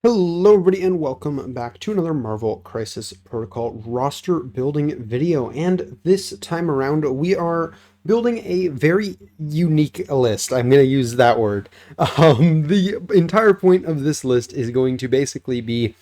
Hello everybody and welcome back to another Marvel Crisis Protocol roster building video, and this time around we are building a very unique list. I'm going to use that word. The entire point of this list is going to basically be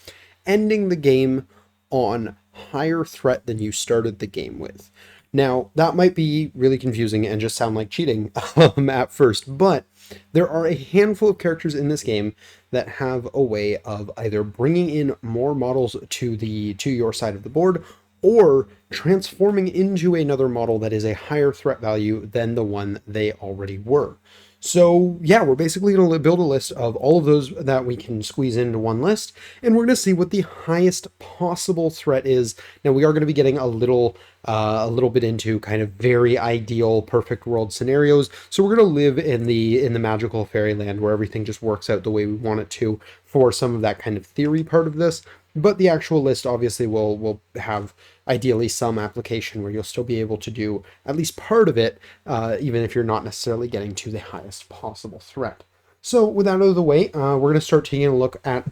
ending the game on higher threat than you started the game with. Now, that might be really confusing and just sound like cheating at first, but there are a handful of characters in this game that have a way of either bringing in more models to your side of the board or transforming into another model that is a higher threat value than the one they already were. So yeah, we're basically going to build a list of all of those that we can squeeze into one list, and we're going to see what the highest possible threat is. Now we are going to be getting a little bit into kind of very ideal, perfect world scenarios. So we're going to live in the magical fairyland where everything just works out the way we want it to for some of that kind of theory part of this. But the actual list obviously will have ideally some application where you'll still be able to do at least part of it, even if you're not necessarily getting to the highest possible threat. So with that out of the way, we're going to start taking a look at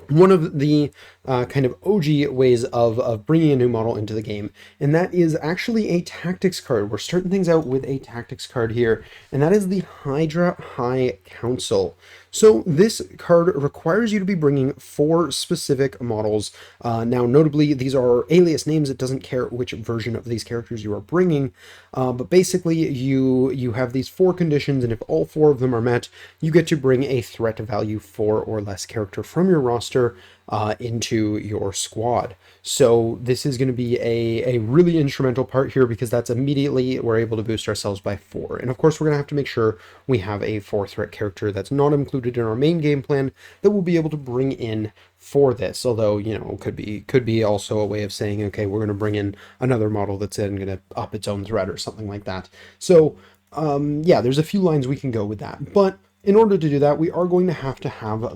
one of the kind of OG ways of bringing a new model into the game, and that is actually a tactics card. We're starting things out with a tactics card here, and that is the Hydra High Council. So this card requires you to be bringing 4 specific models. Now, notably, these are alias names. It doesn't care which version of these characters you are bringing, but basically you have these 4 conditions, and if all 4 of them are met, you get to bring a threat value 4 or less character from your roster into your squad. So this is going to be a really instrumental part here, because that's immediately we're able to boost ourselves by 4. And of course, we're going to have to make sure we have a 4 threat character that's not included in our main game plan that we'll be able to bring in for this. Although, you know, could be also a way of saying, okay, we're going to bring in another model that's then going to up its own threat or something like that. So yeah, there's a few lines we can go with that, but in order to do that, we are going to have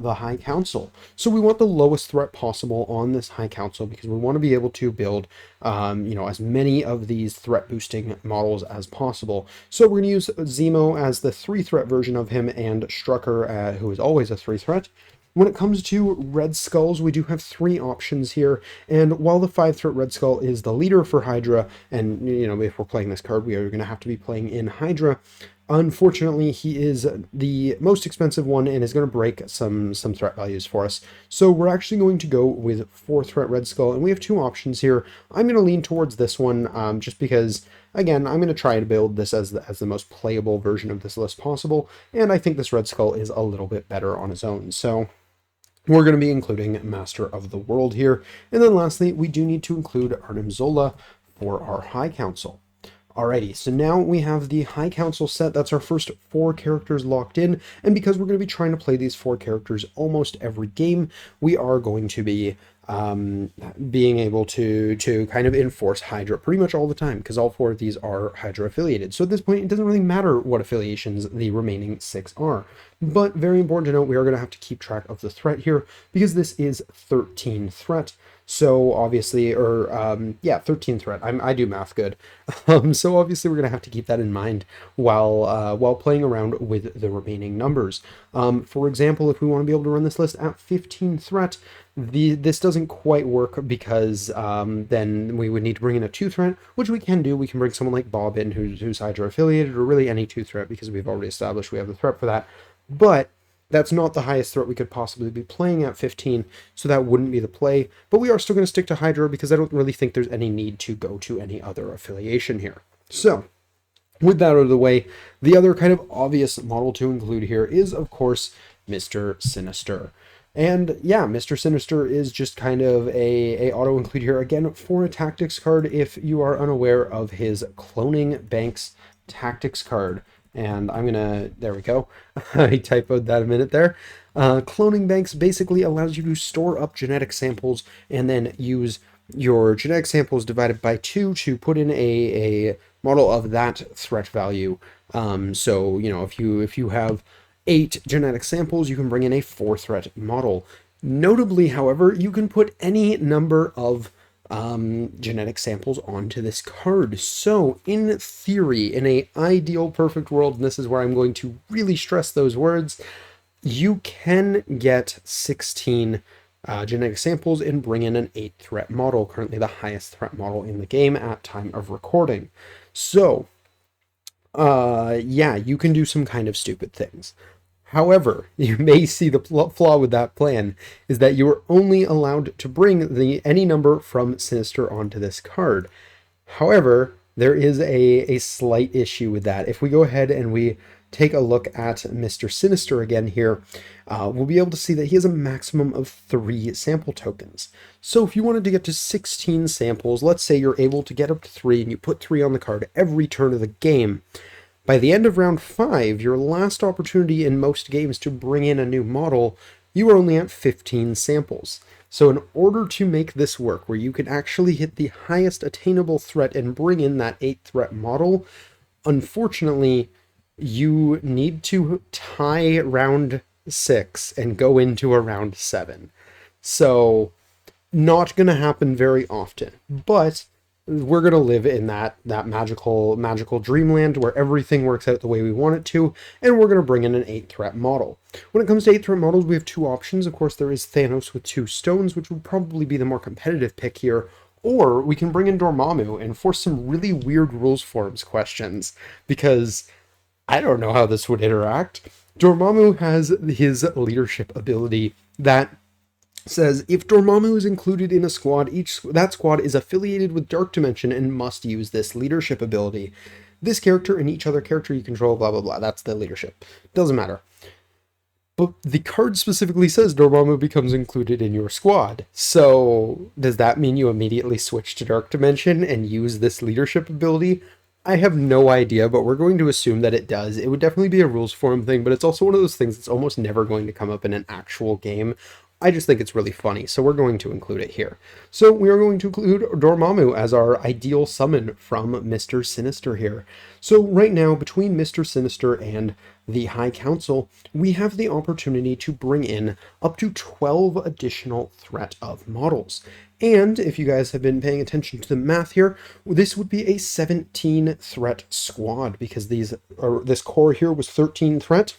the High Council. So we want the lowest threat possible on this High Council, because we want to be able to build, you know, as many of these threat boosting models as possible. So we're going to use Zemo as the 3 threat version of him, and Strucker, who is always a 3 threat. When it comes to Red Skulls, we do have 3 options here, and while the 5 threat Red Skull is the leader for Hydra, and you know, if we're playing this card, we are going to have to be playing in Hydra. Unfortunately, he is the most expensive one and is going to break some threat values for us. So we're actually going to go with 4 threat Red Skull, and we have 2 options here. I'm going to lean towards this one, just because, again, I'm going to try to build this as the most playable version of this list possible, and I think this Red Skull is a little bit better on its own. So we're going to be including Master of the World here. And then lastly, we do need to include Arnim Zola for our High Council. Alrighty, so now we have the High Council set. That's our first 4 characters locked in, and because we're going to be trying to play these 4 characters almost every game, we are going to be being able to kind of enforce Hydra pretty much all the time, because all 4 of these are Hydra affiliated. So at this point, it doesn't really matter what affiliations the remaining 6 are. But very important to note, we are going to have to keep track of the threat here, because this is 13 threat. So obviously, yeah, 13 threat. I do math good. So obviously we're going to have to keep that in mind while playing around with the remaining numbers. For example, if we want to be able to run this list at 15 threat, this doesn't quite work, because then we would need to bring in a 2 threat, which we can do. We can bring someone like Bob in who's Hydra affiliated, or really any 2 threat, because we've already established we have the threat for that. But that's not the highest threat we could possibly be playing at 15, so that wouldn't be the play. But we are still going to stick to Hydra, because I don't really think there's any need to go to any other affiliation here. So, with that out of the way, the other kind of obvious model to include here is, of course, Mr. Sinister. And yeah, Mr. Sinister is just kind of a auto-include here, again, for a tactics card if you are unaware of his Cloning Banks tactics card. And I'm gonna, there we go. I typoed that a minute there. Cloning Banks basically allows you to store up genetic samples and then use your genetic samples divided by 2 to put in a model of that threat value. So, you know, if you have 8 genetic samples, you can bring in a 4 threat model. Notably, however, you can put any number of genetic samples onto this card. So in theory, in a ideal perfect world, and this is where I'm going to really stress those words, You can get 16 genetic samples and bring in an 8 threat model, currently the highest threat model in the game at time of recording. So, yeah, you can do some kind of stupid things. However, you may see the flaw with that plan is that you are only allowed to bring any number from Sinister onto this card. However, there is a slight issue with that. If we go ahead and we take a look at Mr. Sinister again here, we'll be able to see that he has a maximum of 3 sample tokens. So if you wanted to get to 16 samples, let's say you're able to get up to 3 and you put 3 on the card every turn of the game, by the end of round 5, your last opportunity in most games to bring in a new model, you are only at 15 samples. So in order to make this work, where you can actually hit the highest attainable threat and bring in that 8 threat model, unfortunately, you need to tie round 6 and go into a round 7. So not going to happen very often, but we're going to live in that magical dreamland where everything works out the way we want it to, and we're going to bring in an 8 threat model. When it comes to 8 threat models, we have 2 options. Of course, there is Thanos with 2 stones, which would probably be the more competitive pick here, or we can bring in Dormammu and force some really weird rules forms questions, because I don't know how this would interact. Dormammu has his leadership ability that says if Dormammu is included in a squad, that squad is affiliated with Dark Dimension and must use this leadership ability. This character and each other character you control, blah blah blah. That's the leadership. Doesn't matter. But the card specifically says Dormammu becomes included in your squad. So does that mean you immediately switch to Dark Dimension and use this leadership ability? I have no idea, but we're going to assume that it does. It would definitely be a rules forum thing, but it's also one of those things that's almost never going to come up in an actual game. I just think it's really funny, so we're going to include it here. So we are going to include Dormammu as our ideal summon from Mr. Sinister here. So right now, between Mr. Sinister and the High Council, we have the opportunity to bring in up to 12 additional threat of models. And if you guys have been paying attention to the math here, this would be a 17 threat squad, because this core here was 13 threat.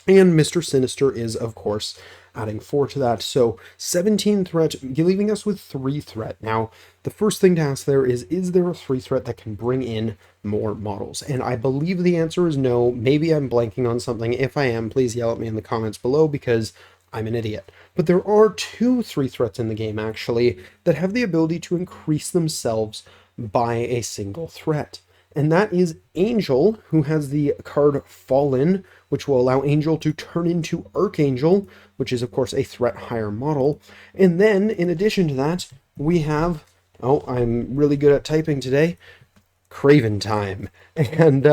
And Mr. Sinister is, of course, adding 4 to that. So 17 threat, leaving us with 3 threat. Now, the first thing to ask there is there a 3 threat that can bring in more models? And I believe the answer is no. Maybe I'm blanking on something. If I am, please yell at me in the comments below, because I'm an idiot. But there are 2 3 threats in the game, actually, that have the ability to increase themselves by a single threat. And that is Angel, who has the card Fallen, which will allow Angel to turn into Archangel, which is, of course, a threat higher model. And then, in addition to that, we have, oh, I'm really good at typing today, Kraven time. And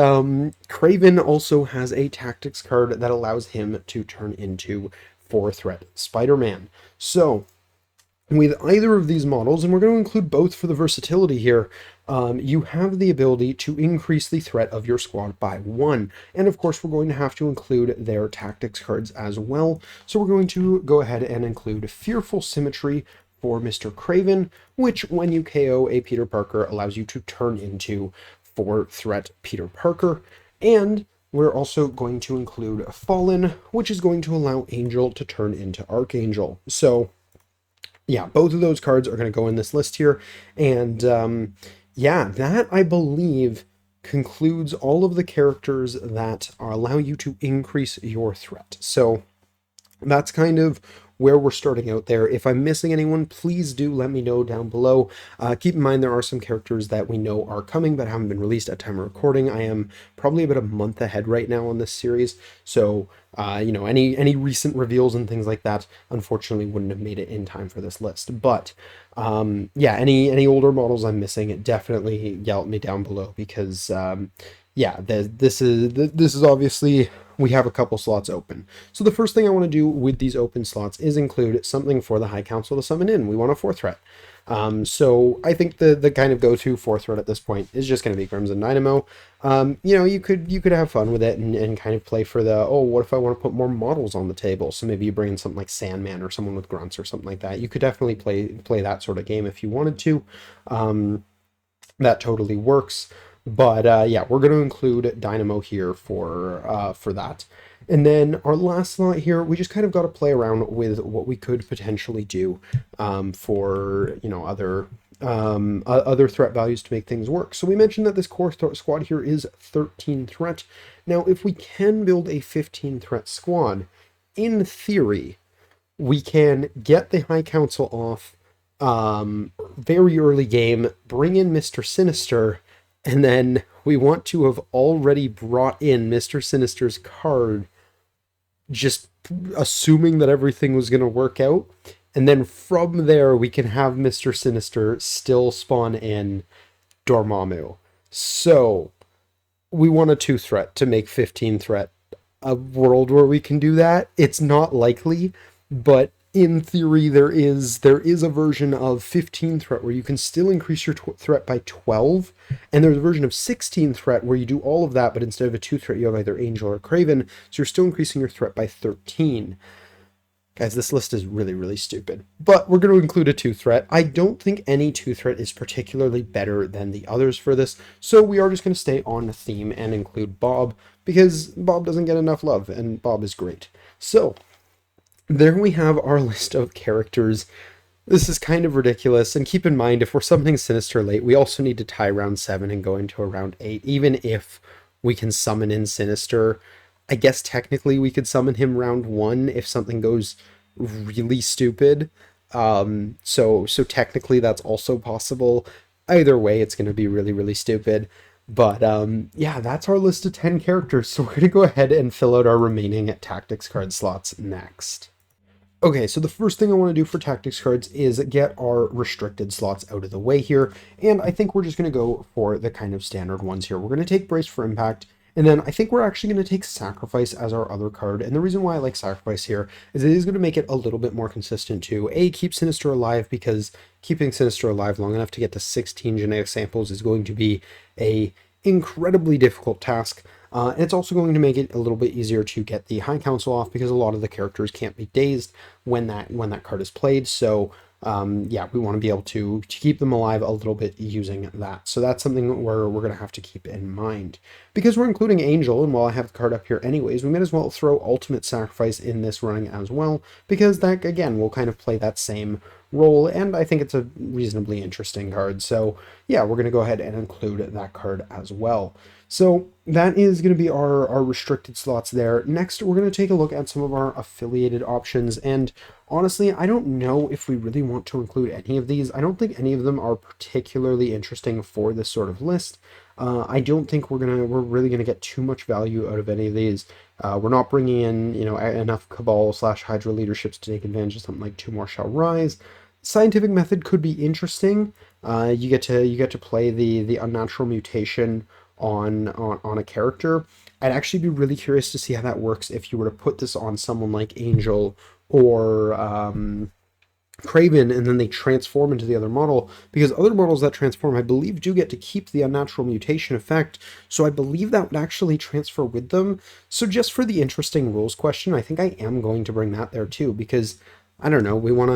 Kraven also has a tactics card that allows him to turn into 4 threat Spider-Man. So, with either of these models, and we're going to include both for the versatility here, you have the ability to increase the threat of your squad by 1. And of course, we're going to have to include their tactics cards as well. So we're going to go ahead and include Fearful Symmetry for Mr. Kraven, which when you KO a Peter Parker allows you to turn into 4 threat Peter Parker. And we're also going to include Fallen, which is going to allow Angel to turn into Archangel. So yeah, both of those cards are going to go in this list here. And yeah, that, I believe, concludes all of the characters that allow you to increase your threat. So that's kind of where we're starting out there. If I'm missing anyone, please do let me know down below. Keep in mind there are some characters that we know are coming but haven't been released at time of recording. I am probably about a month ahead right now on this series, so you know, any recent reveals and things like that unfortunately wouldn't have made it in time for this list. But yeah, any older models I'm missing, definitely yell at me down below, because yeah, this is obviously, we have a couple slots open. So the first thing I want to do with these open slots is include something for the High Council to summon in. We want a 4th threat. So I think the kind of go-to 4th threat at this point is just going to be Crimson Dynamo. You know, you could have fun with it and kind of play for the, oh, what if I want to put more models on the table? So maybe you bring in something like Sandman or someone with grunts or something like that. You could definitely play that sort of game if you wanted to. That totally works. But yeah, we're going to include Dynamo here for that. And then our last slot here, we just kind of got to play around with what we could potentially do for, you know, other threat values to make things work. So we mentioned that this core squad here is 13 threat. Now, if we can build a 15 threat squad, in theory, we can get the High Council off very early game, bring in Mr. Sinister, and then we want to have already brought in Mr. Sinister's card, just assuming that everything was going to work out. And then from there, we can have Mr. Sinister still spawn in Dormammu. So we want a 2 threat to make 15 threat. A world where we can do that, it's not likely, but in theory there is a version of 15 threat where you can still increase your threat by 12, and there's a version of 16 threat where you do all of that, but instead of a 2 threat you have either Angel or Craven, so you're still increasing your threat by 13. Guys, this list is really, really stupid. But we're going to include a 2 threat. I don't think any 2 threat is particularly better than the others for this, so we are just going to stay on the theme and include Bob, because Bob doesn't get enough love, and Bob is great. So, there we have our list of characters. This is kind of ridiculous, and keep in mind, if we're summoning Sinister late, we also need to tie round 7 and go into a round 8, even if we can summon in Sinister. I guess technically we could summon him round 1 if something goes really stupid. So technically that's also possible. Either way, it's going to be really, really stupid. But yeah, that's our list of 10 characters. So we're going to go ahead and fill out our remaining tactics card slots next. Okay, so the first thing I want to do for tactics cards is get our restricted slots out of the way here, and I think we're just going to go for the kind of standard ones here. We're going to take Brace for Impact, and then I think we're actually going to take Sacrifice as our other card, and the reason why I like Sacrifice here is it is going to make it a little bit more consistent to, A, keep Sinister alive, because keeping Sinister alive long enough to get to 16 genetic samples is going to be a incredibly difficult task. And it's also going to make it a little bit easier to get the High Council off, because a lot of the characters can't be dazed when that card is played. So yeah, we want to be able to keep them alive a little bit using that. So that's something we're going to have to keep in mind. Because we're including Angel, and while I have the card up here anyways, we might as well throw Ultimate Sacrifice in this running as well, because that, again, will kind of play that same role, and I think it's a reasonably interesting card. So yeah, we're going to go ahead and include that card as well. So that is going to be our restricted slots there. Next, we're going to take a look at some of our affiliated options, and honestly, I don't know if we really want to include any of these. I don't think any of them are particularly interesting for this sort of list. I don't think we're really gonna get too much value out of any of these. We're not bringing in, you know, enough Cabal / Hydra leaderships to take advantage of something like Two More Shall Rise. Scientific Method could be interesting. You get to play the unnatural mutation on a character. I'd actually be really curious to see how that works if you were to put this on someone like Angel or Craven, and then they transform into the other model, because other models that transform, I believe, do get to keep the unnatural mutation effect, so I believe that would actually transfer with them. So just for the interesting rules question, I think I am going to bring that there too, because I don't know, we want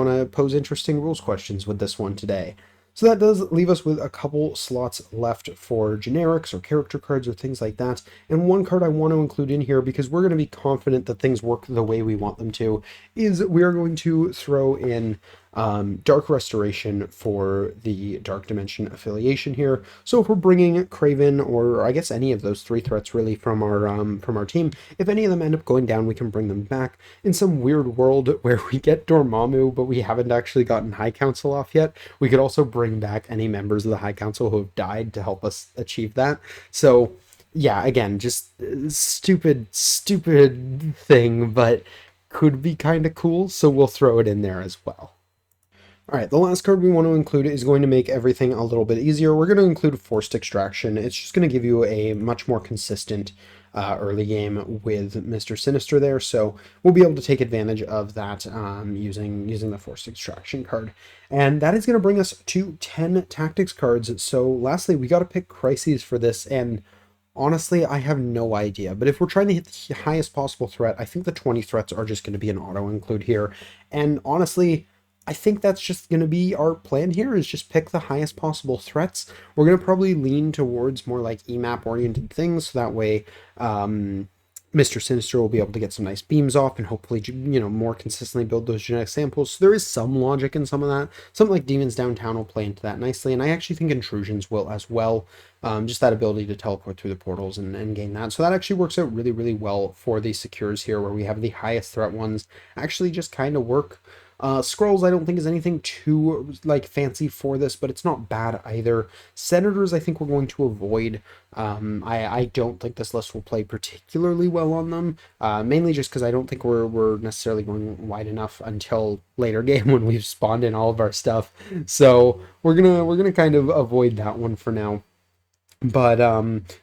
to pose interesting rules questions with this one today. So that does leave us with a couple slots left for generics or character cards or things like that. And one card I want to include in here, because we're going to be confident that things work the way we want them to, is we are going to throw in Dark Restoration for the Dark Dimension affiliation here. So if we're bringing Craven, or I guess any of those 3 threats really from our team, if any of them end up going down, we can bring them back. In some weird world where we get Dormammu, but we haven't actually gotten High Council off yet, we could also bring back any members of the High Council who have died to help us achieve that. So yeah, again, just stupid thing, but could be kind of cool, so we'll throw it in there as well. All right, the last card we want to include is going to make everything a little bit easier. We're going to include Forced Extraction. It's just going to give you a much more consistent early game with Mr. Sinister there, so we'll be able to take advantage of that using the Forced Extraction card. And that is going to bring us to 10 tactics cards. So lastly, we got to pick crises for this, and honestly, I have no idea. But if we're trying to hit the highest possible threat, I think the 20 threats are just going to be an auto-include here. And honestly, I think that's just going to be our plan here, is just pick the highest possible threats. We're going to probably lean towards more like EMAP oriented things, so that way Mr. Sinister will be able to get some nice beams off and hopefully, more consistently build those genetic samples. So there is some logic in some of that. Something like Demons Downtown will play into that nicely, and I actually think Intrusions will as well. Just that ability to teleport through the portals and gain that. So that actually works out really, really well for the secures here, where we have the highest threat ones actually just kind of work. Scrolls I don't think is anything too like fancy for this, but it's not bad either. Senators I think we're going to avoid. I don't think this list will play particularly well on them, mainly just because I don't think we're necessarily going wide enough until later game when we've spawned in all of our stuff. So we're gonna kind of avoid that one for now. But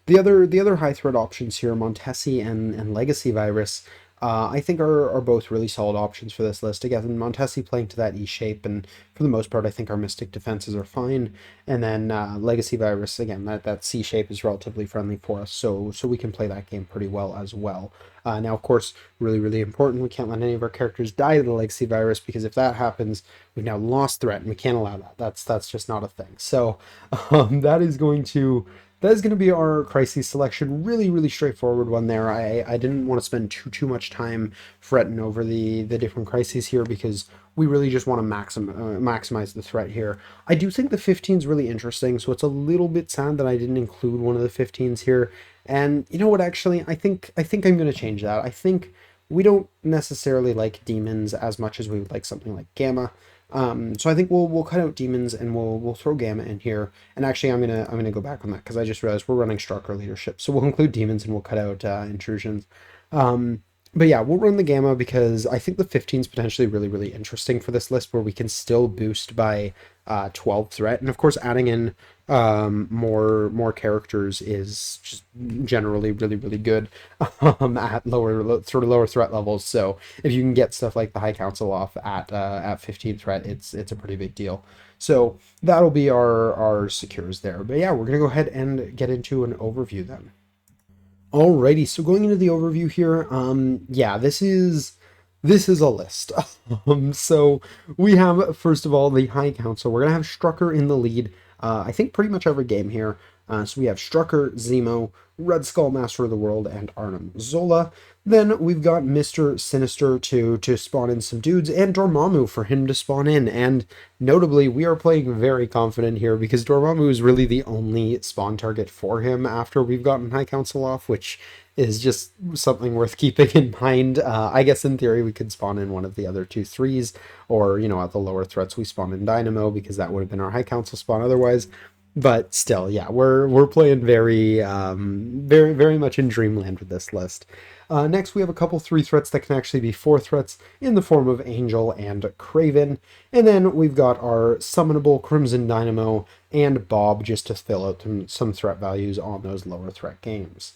the other high threat options here, Montesi and Legacy Virus, I think are both really solid options for this list. Again, Montesi playing to that E shape, and for the most part, I think our Mystic defenses are fine. And then Legacy Virus, again, that C shape is relatively friendly for us, so we can play that game pretty well as well. Now, of course, really, really important, we can't let any of our characters die to the Legacy Virus, because if that happens, we've now lost threat, and we can't allow that. That's just not a thing. So that is going to be our crises selection. Really, really straightforward one there. I didn't want to spend too much time fretting over the different crises here, because we really just want to maximize the threat here. I do think the 15 is really interesting, so it's a little bit sad that I didn't include one of the 15s here. And you know what, actually, I think I'm going to change that. I think we don't necessarily like demons as much as we would like something like Gamma. So I think we'll cut out demons and we'll throw Gamma in here. And actually, I'm gonna go back on that because I just realized we're running Strucker leadership, so we'll include demons and we'll cut out intrusions. But yeah, we'll run the Gamma because I think the 15 is potentially really, really interesting for this list, where we can still boost by 12 threat, and of course adding in more characters is just generally really, really good at lower threat levels. So if you can get stuff like the High Council off at 15 threat, it's a pretty big deal. So that'll be our secures there. But yeah, we're gonna go ahead and get into an overview then. Alrighty, so going into the overview here, yeah, this is a list. So we have, first of all, the High Council. We're gonna have Strucker in the lead. I think pretty much every game here. So we have Strucker, Zemo, Red Skull, Master of the World, and Arnim Zola. Then we've got Mr. Sinister to spawn in some dudes, and Dormammu for him to spawn in. And notably, we are playing very confident here because Dormammu is really the only spawn target for him after we've gotten High Council off, which is just something worth keeping in mind. I guess in theory we could spawn in one of the other 2/3s, or at the lower threats we spawn in Dynamo, because that would have been our High Council spawn otherwise. But still, yeah, we're playing very very much in dreamland with this list. Next, we have a couple 3 threats that can actually be 4 threats in the form of Angel and Craven. And then we've got our summonable Crimson Dynamo and Bob, just to fill out some threat values on those lower threat games.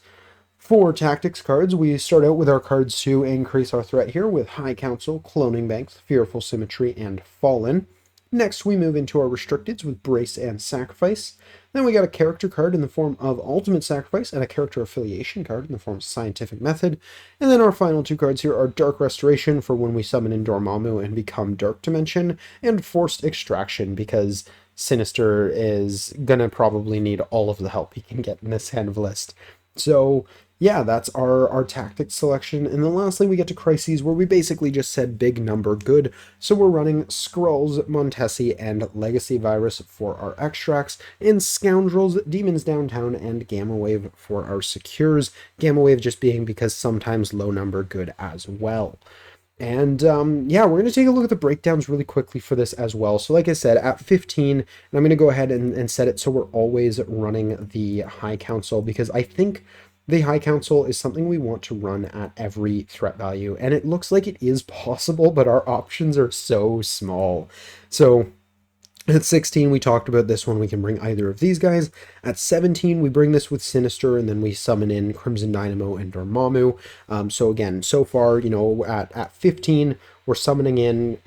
For tactics cards, we start out with our cards to increase our threat here with High Council, Cloning Banks, Fearful Symmetry, and Fallen. Next, we move into our restricteds with Brace and Sacrifice. Then we got a character card in the form of Ultimate Sacrifice and a character affiliation card in the form of Scientific Method. And then our final 2 cards here are Dark Restoration for when we summon in Dormammu and become Dark Dimension, and Forced Extraction because Sinister is gonna probably need all of the help he can get in this kind of list. So yeah, that's our tactics selection. And then lastly, we get to Crises, where we basically just said big number good. So we're running Skrulls, Montesi, and Legacy Virus for our extracts, and Scoundrels, Demons Downtown, and Gamma Wave for our secures. Gamma Wave just being because sometimes low number good as well. And yeah, we're going to take a look at the breakdowns really quickly for this as well. So like I said, at 15, and I'm going to go ahead and set it so we're always running the High Council, because I think the High Council is something we want to run at every threat value, and it looks like it is possible, but our options are so small. So at 16, we talked about this one. We can bring either of these guys. At 17, we bring this with Sinister, and then we summon in Crimson Dynamo and Dormammu. So again, so far, at 15, we're summoning in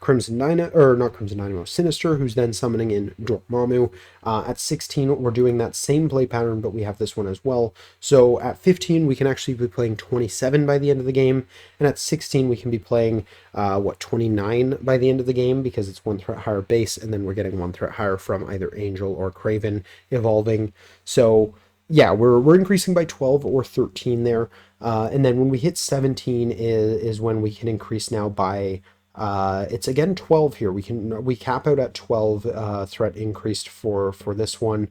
Crimson Dynamo, or not Crimson Dynamo, Sinister, who's then summoning in Dormammu. At 16, we're doing that same play pattern, but we have this one as well. So at 15, we can actually be playing 27 by the end of the game, and at 16, we can be playing 29 by the end of the game, because it's 1 threat higher base, and then we're getting 1 threat higher from either Angel or Craven evolving. So yeah, we're increasing by 12 or 13 there. And then when we hit 17 is when we can increase now by it's again 12 here. We cap out at 12 threat increased for this one.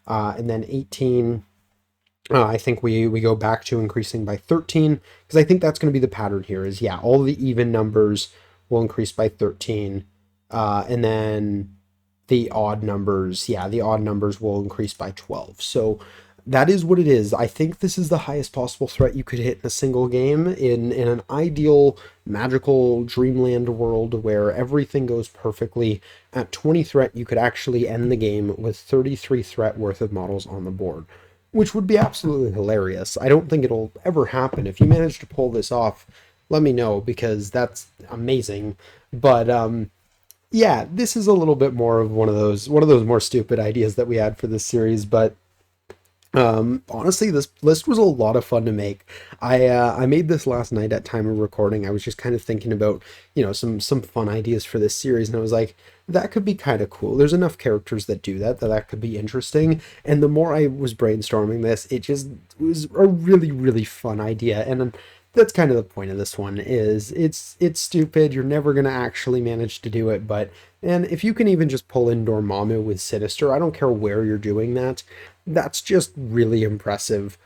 And then 18, I think we go back to increasing by 13, because I think that's going to be the pattern here is, yeah, all the even numbers will increase by 13. And then the odd numbers, yeah, the odd numbers will increase by 12. So that is what it is. I think this is the highest possible threat you could hit in a single game in an ideal magical dreamland world where everything goes perfectly. At 20 threat, you could actually end the game with 33 threat worth of models on the board, which would be absolutely hilarious. I don't think it'll ever happen. If you manage to pull this off, let me know, because that's amazing. But yeah, this is a little bit more of one of those more stupid ideas that we had for this series, but honestly, this list was a lot of fun to make. I made this last night at time of recording. I was just kind of thinking about, some fun ideas for this series, and I was like, that could be kind of cool. There's enough characters that do that could be interesting. And the more I was brainstorming this, it just was a really, really fun idea. And that's kind of the point of this one is it's stupid. You're never gonna actually manage to do it, but and if you can even just pull in Dormammu with Sinister, I don't care where you're doing that. That's just really impressive.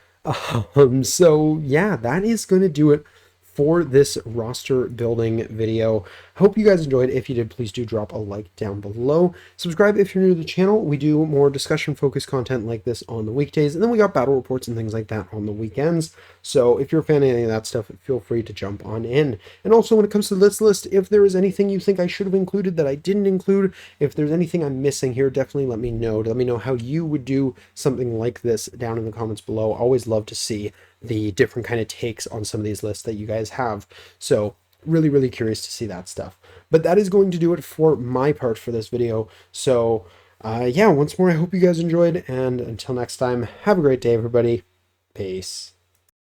So yeah, that is going to do it for this roster building video. Hope you guys enjoyed. If you did, please do drop a like down below. Subscribe if you're new to the channel. We do more discussion focused content like this on the weekdays, and then we got battle reports and things like that on the weekends. So if you're a fan of any of that stuff, feel free to jump on in. And also, when it comes to this list, if there is anything you think I should have included that I didn't include, if there's anything I'm missing here, definitely let me know. Let me know how you would do something like this down in the comments below. Always love to see the different kind of takes on some of these lists that you guys have. So really, really curious to see that stuff. But that is going to do it for my part for this video. So yeah, once more, I hope you guys enjoyed. And until next time, have a great day, everybody. Peace.